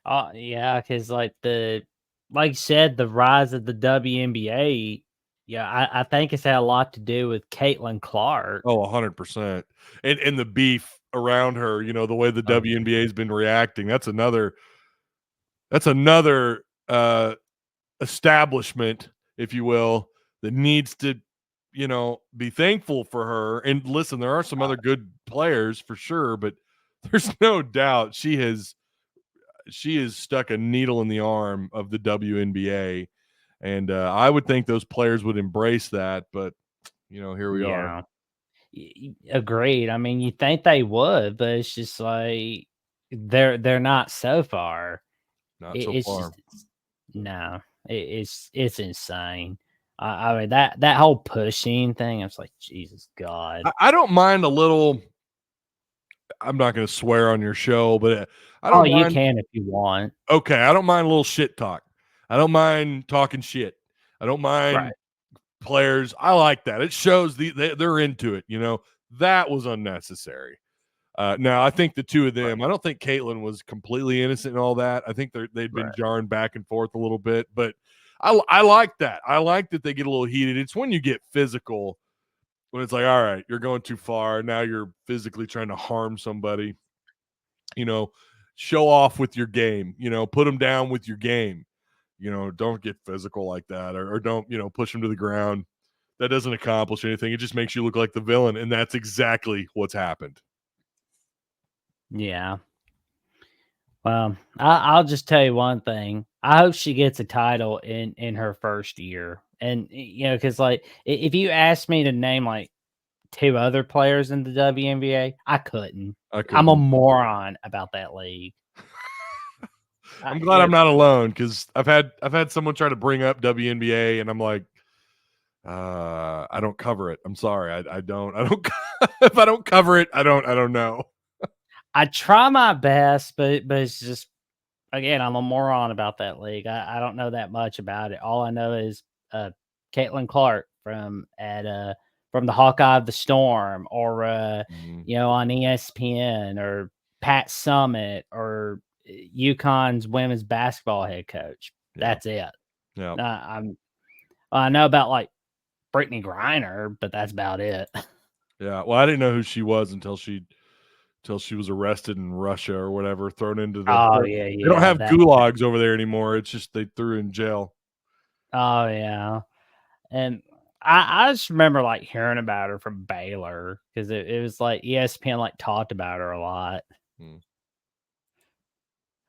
Yeah, because like you said, the rise of the WNBA. Yeah, I think it's had a lot to do with Caitlyn Clark. Oh, 100%. And the beef around her, the way the Oh, WNBA has been reacting. That's another establishment, if you will, that needs to, be thankful for her. And listen, there are some other good players for sure, but there's no doubt she has stuck a needle in the arm of the WNBA. And I would think those players would embrace that, but here we are. yeah. Agreed. I mean, you think they would, but it's just like they're not so far. Not so It's far. just no. It's insane. I mean that whole pushing thing. I was like, Jesus God. I don't mind a little. I'm not going to swear on your show, but I Oh, don't you mind. can if you want. Okay, I don't mind a little shit talk. I don't mind talking shit. I don't mind Right. players. I like that. It shows they're into it. That was unnecessary. Now, I think the two of Right. them. I don't think Caitlyn was completely innocent in all that. I think they'd been Right. jarring back and forth a little bit, but I like that. I like that they get a little heated. It's when you get physical, when it's like, all right, you're going too far. Now you're physically trying to harm somebody. You know, show off with your game. Put them down with your game. Don't get physical like that, or don't push them to the ground. That doesn't accomplish anything. It just makes you look like the villain, and that's exactly what's happened. Yeah. Well, I'll just tell you one thing. I hope she gets a title in her first year, and because if you asked me to name like two other players in the WNBA, I couldn't. I I'm a couldn't. moron about that league. I'm glad Yeah, I'm not alone because I've had someone try to bring up WNBA, and I'm like, I don't cover it. I'm sorry, I don't. If I don't cover it, I don't know. I try my best, but it's just again, I'm a moron about that league. I don't know that much about it. All I know is Caitlin Clark from the Hawkeye of the Storm, or Mhm. on ESPN, or Pat Summit, or UConn's women's basketball head coach. Yeah, That's it. yeah. I know about like Brittany Griner, but that's about it. Yeah, well, I didn't know who she was until she was arrested in Russia or whatever, thrown into Oh they don't yeah, have gulags over there anymore. It's just they threw her in jail. oh yeah. And I just remember like hearing about her from Baylor because it was like ESPN like talked about her a lot. Hmm.